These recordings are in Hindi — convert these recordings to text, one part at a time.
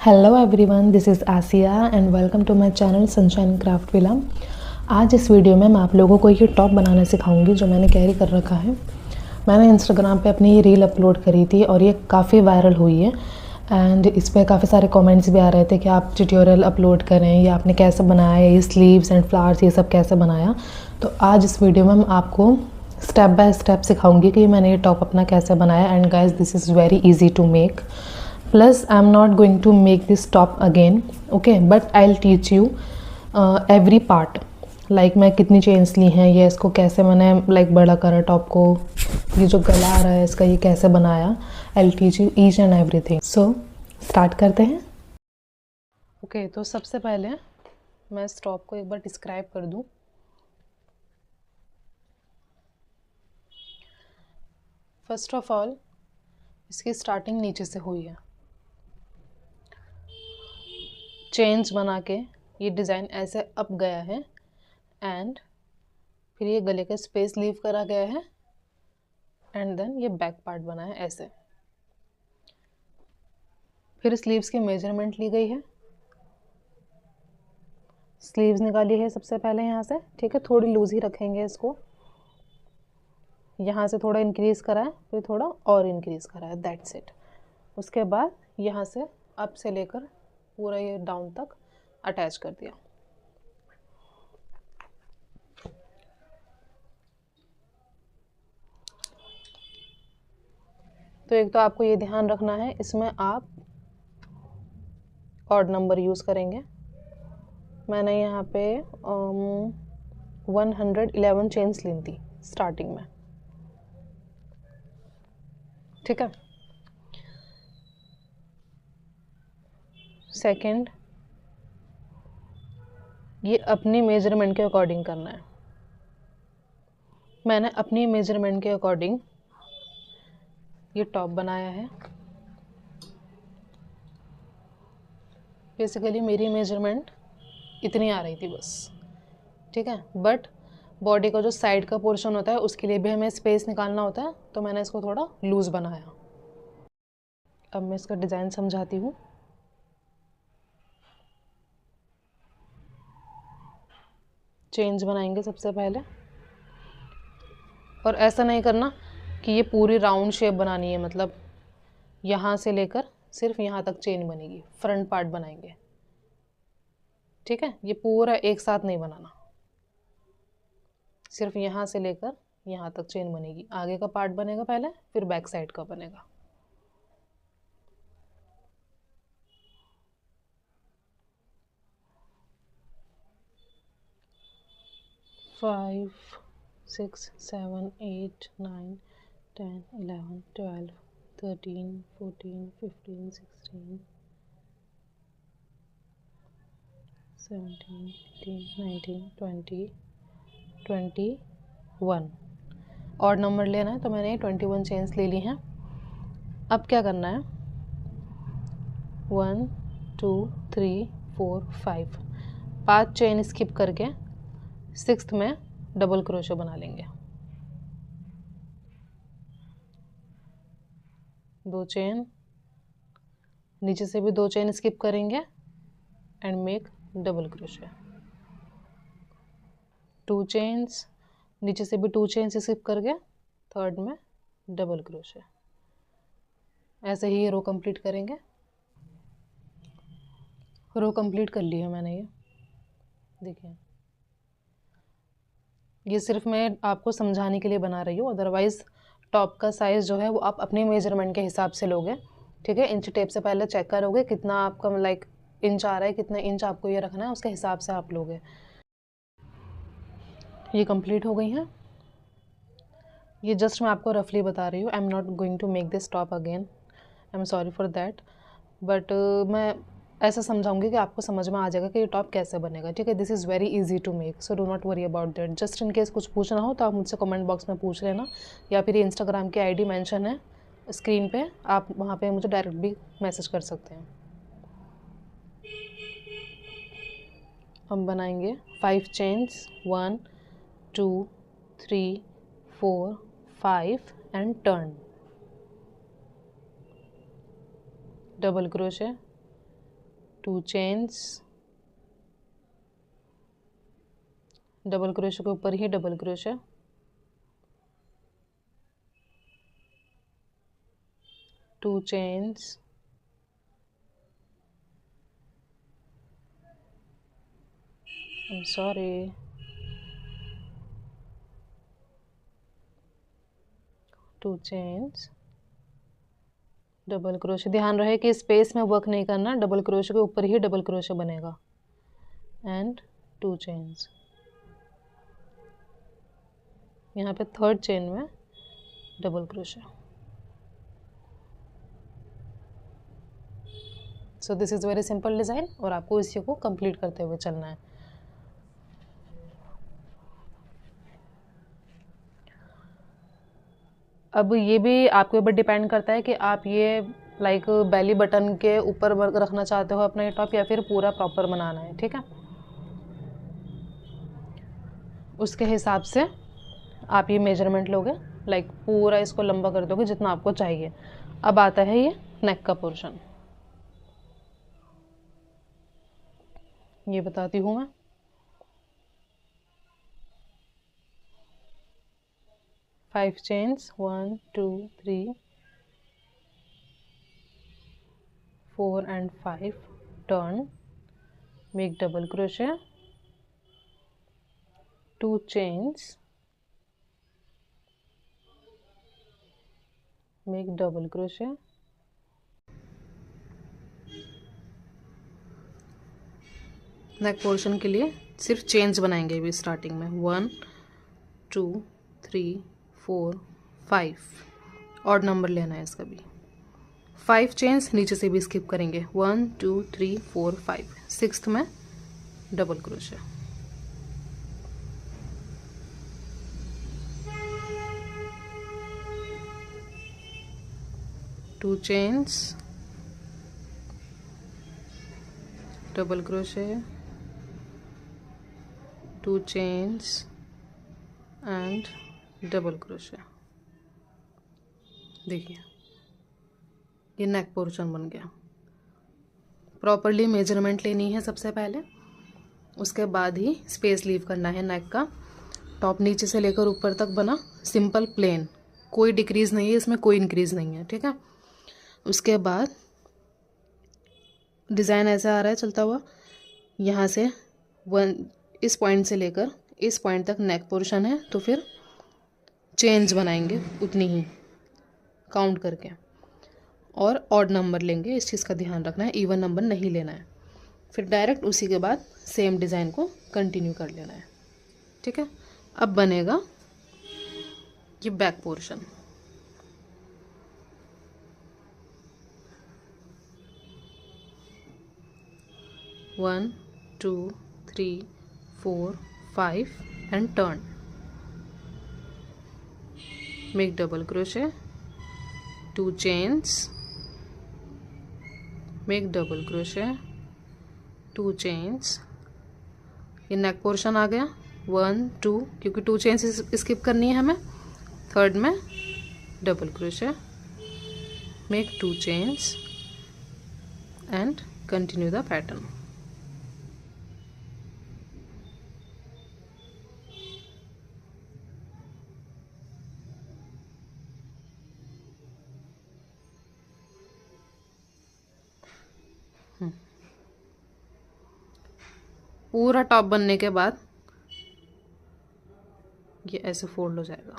Hello everyone, this is Asiya and welcome to my channel sunshine craft villa. आज इस वीडियो में मैं आप लोगों को ये टॉप बनाना सिखाऊंगी जो मैंने कैरी कर रखा है। मैंने इंस्टाग्राम पे अपनी ये रील अपलोड करी थी और ये काफ़ी वायरल हुई है एंड इस पर काफ़ी सारे कमेंट्स भी आ रहे थे कि आप ट्यूटोरियल अपलोड करें या आपने कैसे बनाया, ये स्लीव्स एंड फ्लावर्स ये सब कैसे बनाया। तो आज इस वीडियो में मैं आपको स्टेप बाय स्टेप सिखाऊंगी कि मैंने ये टॉप अपना कैसे बनाया। And guys, this is very easy to make. Plus I'm not going to make this top again, okay, but I'll teach you every part, like मैं कितनी चेन्स ली हैं, ये इसको कैसे मैंने like बड़ा करा टॉप को, ये जो गला आ रहा है इसका ये कैसे बनाया। I'll teach you each and everything. So start करते हैं। okay, तो सबसे पहले मैं इस टॉप को एक बार डिस्क्राइब कर दूँ। फर्स्ट ऑफ ऑल इसकी स्टार्टिंग नीचे से हुई है, चेन्स बना के ये डिज़ाइन ऐसे अप गया है एंड फिर ये गले का स्पेस लीव करा गया है एंड देन ये बैक पार्ट बना है ऐसे। फिर स्लीव्स की मेजरमेंट ली गई है, स्लीव्स निकाली है सबसे पहले यहाँ से, ठीक है, थोड़ी लूज ही रखेंगे इसको। यहाँ से थोड़ा इंक्रीज़ करा है, फिर थोड़ा और इंक्रीज़ करा है, दैट्स इट। उसके बाद यहाँ से अप से लेकर पूरा ये डाउन तक अटैच कर दिया। तो एक तो आपको ये ध्यान रखना है, इसमें आप ऑड नंबर यूज़ करेंगे। मैंने यहाँ पे 111 चेन्स ली थी स्टार्टिंग में, ठीक है। सेकंड, ये अपनी मेजरमेंट के अकॉर्डिंग करना है। मैंने अपनी मेजरमेंट के अकॉर्डिंग ये टॉप बनाया है। बेसिकली मेरी मेजरमेंट इतनी आ रही थी बस, ठीक है, बट बॉडी का जो साइड का पोर्शन होता है उसके लिए भी हमें स्पेस निकालना होता है, तो मैंने इसको थोड़ा लूज़ बनाया। अब मैं इसका डिज़ाइन समझाती हूँ। चेन्स बनाएंगे सबसे पहले, और ऐसा नहीं करना कि ये पूरी राउंड शेप बनानी है, मतलब यहाँ से लेकर सिर्फ यहाँ तक चेन बनेगी, फ्रंट पार्ट बनाएंगे, ठीक है। ये पूरा एक साथ नहीं बनाना, सिर्फ यहाँ से लेकर यहाँ तक चेन बनेगी। आगे का पार्ट बनेगा पहले, फिर बैक साइड का बनेगा। फाइव, 6, 7, 8, 9, 10, 11, 12, 13, 14, 15, 16, 17, 18, 19, 20, 21 और नंबर लेना है, तो मैंने 21 चेन्स ले ली हैं। अब क्या करना है, 1, 2, 3, 4, 5, 5 चेन स्किप करके 6th में डबल क्रोशो बना लेंगे। 2 चेन, नीचे से भी 2 चेन स्किप करेंगे and make double crochet. 2 chains, नीचे से भी 2 चेन्स स्किप करके 3rd में डबल क्रोशे। ऐसे ही ये रो कंप्लीट करेंगे। रो कंप्लीट कर ली है मैंने, ये देखिए। ये सिर्फ मैं आपको समझाने के लिए बना रही हूँ, अदरवाइज़ टॉप का साइज़ जो है वो आप अपने मेजरमेंट के हिसाब से लोगे, ठीक है। इंच टेप से पहले चेक करोगे कितना आपका लाइक इंच आ रहा है, कितना इंच आपको ये रखना है, उसके हिसाब से आप लोगे। ये कंप्लीट हो गई हैं। ये जस्ट मैं आपको रफली बता रही हूँ, I am not going to make this top again, I am sorry for that, but मैं ऐसा समझाऊंगी कि आपको समझ में आ जाएगा कि ये टॉप कैसे बनेगा, ठीक है। This is very easy to make, so do not worry about that. Just in case कुछ पूछना हो तो आप मुझसे कमेंट बॉक्स में पूछ लेना, या फिर ये इंस्टाग्राम की आईडी मेंशन है स्क्रीन पे, आप वहाँ पे मुझे डायरेक्ट भी मैसेज कर सकते हैं। हम बनाएंगे 5 chains, 1, 2, 3, 4, 5 and turn, double crochet, 2 chains, double crochet के ऊपर ही double crochet, 2 chains, I'm sorry, 2 chains, double crochet. ध्यान रहे कि स्पेस में वर्क नहीं करना, डबल क्रोशे के ऊपर ही डबल क्रोशे बनेगा, एंड 2 चेन्स। यहाँ पे थर्ड चेन में double crochet. So this is very simple design और आपको इसी को कंप्लीट करते हुए चलना है। अब ये भी आपके ऊपर डिपेंड करता है कि आप ये लाइक बेली बटन के ऊपर रखना चाहते हो अपना ये टॉप या फिर पूरा प्रॉपर बनाना है, ठीक है। उसके हिसाब से आप ये मेजरमेंट लोगे, लाइक पूरा इसको लंबा कर दोगे जितना आपको चाहिए। अब आता है ये नेक का पोर्शन, ये बताती हूँ मैं। Five chains, 1 2 3 4 and 5, turn, make double crochet, 2 chains, make double crochet, neck portion के लिए सिर्फ चेन्स बनाएंगे अभी स्टार्टिंग में। 1 2 3 4 5, ऑड नंबर लेना है इसका भी। 5 चेन्स नीचे से भी स्किप करेंगे, 1 2 3 4 5, सिक्स्थ में double crochet, to chains, double crochet, 2 chains and double crochet. देखिए ये नेक पोर्शन बन गया। प्रॉपरली मेजरमेंट लेनी है सबसे पहले, उसके बाद ही स्पेस लीव करना है नेक का। टॉप नीचे से लेकर ऊपर तक बना सिंपल प्लेन, कोई डिक्रीज नहीं है इसमें, कोई इंक्रीज नहीं है, ठीक है। उसके बाद डिज़ाइन ऐसा आ रहा है चलता हुआ, यहाँ से इस पॉइंट से लेकर इस पॉइंट तक नेक पोर्शन है, तो फिर चेन्स बनाएंगे उतनी ही काउंट करके, और ऑड नंबर लेंगे, इस चीज़ का ध्यान रखना है, इवन नंबर नहीं लेना है। फिर डायरेक्ट उसी के बाद सेम डिज़ाइन को कंटिन्यू कर लेना है, ठीक है। अब बनेगा ये back portion. One two three 4 5 and turn, make double crochet, 2 chains, make double crochet, 2 chains। ये नेक पोर्शन आ गया। 1 2, क्योंकि 2 चेन्स स्किप करनी है हमें, थर्ड में double crochet, make 2 chains and continue the pattern. पूरा टॉप बनने के बाद ये ऐसे फोल्ड हो जाएगा,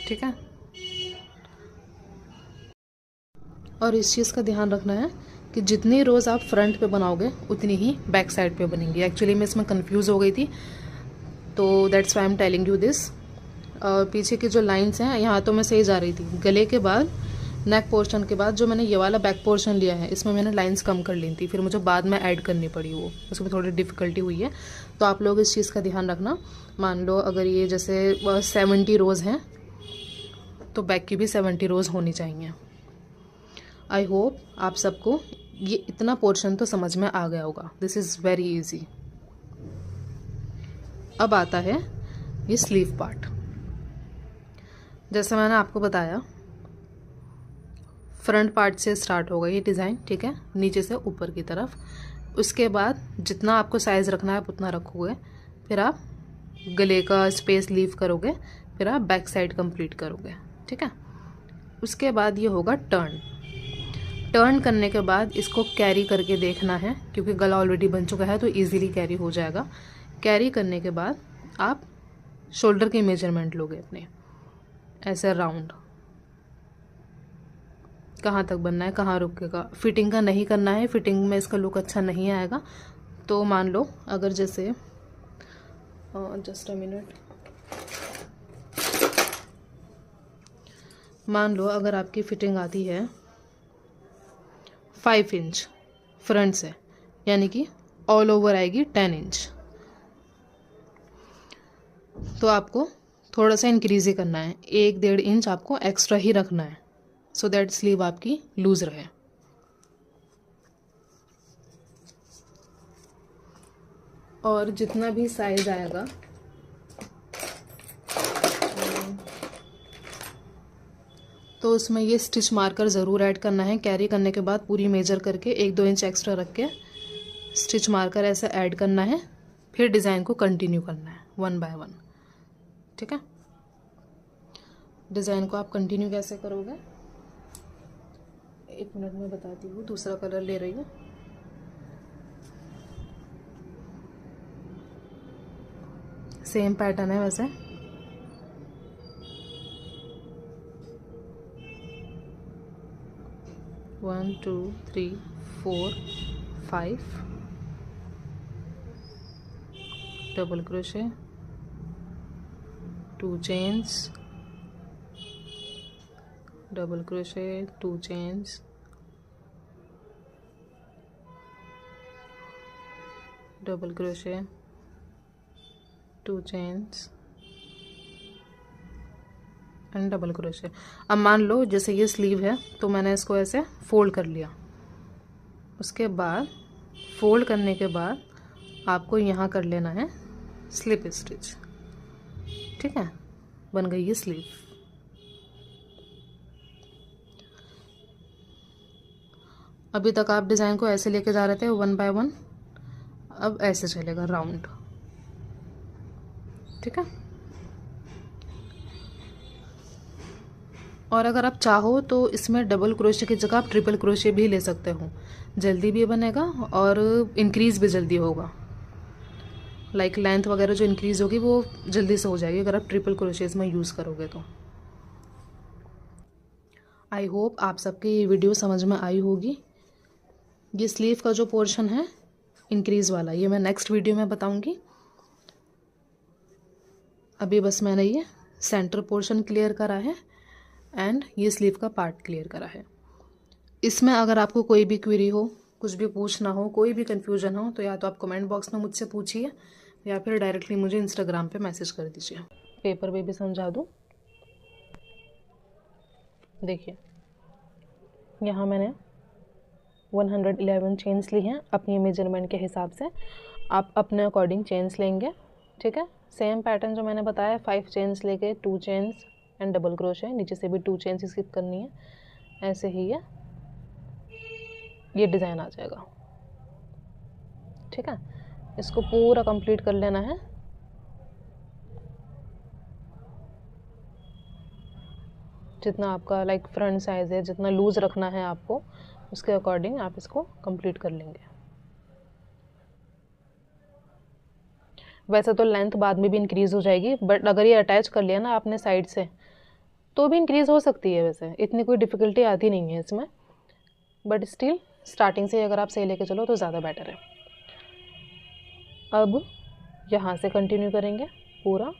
ठीक है। और इस चीज़ का ध्यान रखना है कि जितनी रोज़ आप फ्रंट पे बनाओगे उतनी ही बैक साइड पे बनेंगी। एक्चुअली मैं इसमें कंफ्यूज हो गई थी, तो that's why I am telling you this. पीछे की जो लाइंस हैं यहाँ तो मैं सही जा रही थी, गले के बाद नेक पोर्शन के बाद जो मैंने ये वाला बैक पोर्शन लिया है इसमें मैंने लाइंस कम कर ली थी, फिर मुझे बाद में ऐड करनी पड़ी, वो उसमें थोड़ी डिफ़िकल्टी हुई है। तो आप लोग इस चीज़ का ध्यान रखना। मान लो अगर ये जैसे 70 रोज़ हैं तो बैक की भी 70 रोज़ होनी चाहिए। आई होप आप सबको ये इतना पोर्शन तो समझ में आ गया होगा। This is very easy. अब आता है ये स्लीव पार्ट। जैसे मैंने आपको बताया फ्रंट पार्ट से स्टार्ट होगा ये डिज़ाइन, ठीक है, नीचे से ऊपर की तरफ। उसके बाद जितना आपको साइज़ रखना है आप उतना रखोगे, फिर आप गले का स्पेस लीव करोगे, फिर आप बैक साइड कंप्लीट करोगे, ठीक है। उसके बाद ये होगा टर्न करने के बाद इसको कैरी करके देखना है, क्योंकि गला ऑलरेडी बन चुका है तो इजीली कैरी हो जाएगा। कैरी करने के बाद आप शोल्डर की मेजरमेंट लोगे अपने, ऐसे राउंड कहाँ तक बनना है, कहाँ रुकेगा। फिटिंग का नहीं करना है, फिटिंग में इसका लुक अच्छा नहीं आएगा। तो मान लो अगर जैसे जस्ट अ मिनट, मान लो अगर आपकी फिटिंग आती है 5 इंच फ्रंट से, यानी कि ऑल ओवर आएगी 10 इंच, तो आपको थोड़ा सा इंक्रीज ही करना है, 1-1.5 इंच आपको एक्स्ट्रा ही रखना है, सो दैट स्लीव आपकी लूज रहे। और जितना भी साइज आएगा तो उसमें ये स्टिच मार्कर ज़रूर ऐड करना है। कैरी करने के बाद पूरी मेजर करके 1-2 इंच एक्स्ट्रा रख के स्टिच मार्कर ऐसे ऐड करना है, फिर डिज़ाइन को कंटिन्यू करना है 1 बाय 1, ठीक है। डिज़ाइन को आप कंटिन्यू कैसे करोगे, 1 मिनट में बताती हूँ। दूसरा कलर ले रही हूँ। सेम पैटर्न है वैसे, one 2 3 4 5 double crochet, 2 chains, double crochet, 2 chains, double crochet, 2 chains and double crochet. अब मान लो जैसे ये स्लीव है तो मैंने इसको ऐसे फोल्ड कर लिया। उसके बाद फोल्ड करने के बाद आपको यहाँ कर लेना है स्लिप स्टिच, ठीक है। बन गई ये स्लीव। अभी तक आप डिज़ाइन को ऐसे लेके जा रहे थे 1 बाय 1, अब ऐसे चलेगा राउंड, ठीक है। और अगर आप चाहो तो इसमें डबल क्रोशे की जगह आप ट्रिपल क्रोशे भी ले सकते हो, जल्दी भी बनेगा और इंक्रीज़ भी जल्दी होगा। लाइक लेंथ वगैरह जो इंक्रीज़ होगी वो जल्दी से हो जाएगी अगर आप ट्रिपल क्रोशेज में यूज़ करोगे तो। आई होप आप सबके ये वीडियो समझ में आई होगी। ये स्लीव का जो पोर्शन है इंक्रीज़ वाला, ये मैं नेक्स्ट वीडियो में बताऊंगी। अभी बस मैंने ये सेंटर पोर्शन क्लियर करा है एंड ये स्लीव का पार्ट क्लियर करा है। इसमें अगर आपको कोई भी क्वेरी हो, कुछ भी पूछना हो, कोई भी कन्फ्यूजन हो, तो या तो आप कमेंट बॉक्स में मुझसे पूछिए या फिर डायरेक्टली मुझे इंस्टाग्राम पे मैसेज कर दीजिए। पेपर पे भी समझा दूँ। देखिए यहाँ मैंने 111 चेन्स ली हैं अपनी मेजरमेंट के हिसाब से। आप अपने अकॉर्डिंग चेन्स लेंगे, ठीक है। सेम पैटर्न जो मैंने बताया, 5 चेन्स लेके 2 चेन्स एंड डबल क्रोशे, नीचे से भी 2 चेन्स स्किप करनी है। ऐसे ही ये डिज़ाइन आ जाएगा, ठीक है। इसको पूरा कंप्लीट कर लेना है। जितना आपका लाइक फ्रंट साइज़ है, जितना लूज़ रखना है आपको, उसके अकॉर्डिंग आप इसको कंप्लीट कर लेंगे। वैसे तो लेंथ बाद में भी इंक्रीज़ हो जाएगी, बट अगर ये अटैच कर लिया ना आपने साइड से तो भी इंक्रीज़ हो सकती है। वैसे इतनी कोई डिफ़िकल्टी आती नहीं है इसमें, बट स्टिल स्टार्टिंग से अगर आप सही लेके चलो तो ज़्यादा बेटर है। अब यहाँ से कंटिन्यू करेंगे, पूरा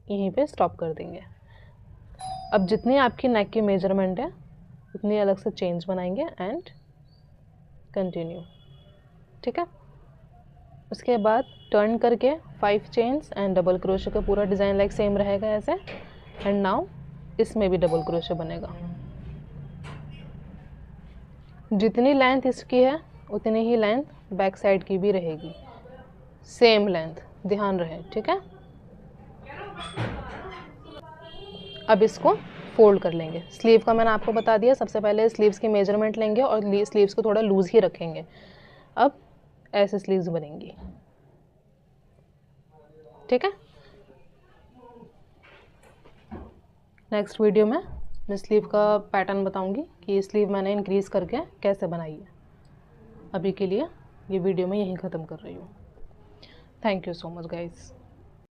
यहीं पे स्टॉप कर देंगे। अब जितनी आपकी नेक की मेजरमेंट है उतनी अलग से चेंज बनाएंगे एंड कंटिन्यू, ठीक है। उसके बाद टर्न करके 5 चेन्स एंड डबल क्रोशे का पूरा डिज़ाइन लाइक सेम रहेगा ऐसे। एंड नाउ इसमें भी डबल क्रोशे बनेगा। जितनी लेंथ इसकी है उतनी ही लेंथ बैक साइड की भी रहेगी, सेम लेंथ, ध्यान रहे, ठीक है। अब इसको फोल्ड कर लेंगे। स्लीव का मैंने आपको बता दिया, सबसे पहले स्लीव्स की मेजरमेंट लेंगे और स्लीव्स को थोड़ा लूज ही रखेंगे। अब ऐसे स्लीव्स बनेंगी, ठीक है। नेक्स्ट वीडियो में मैं स्लीव का पैटर्न बताऊंगी कि स्लीव मैंने इंक्रीज़ करके कैसे बनाई है। अभी के लिए ये वीडियो मैं यहीं ख़त्म कर रही हूँ। Thank you so much guys.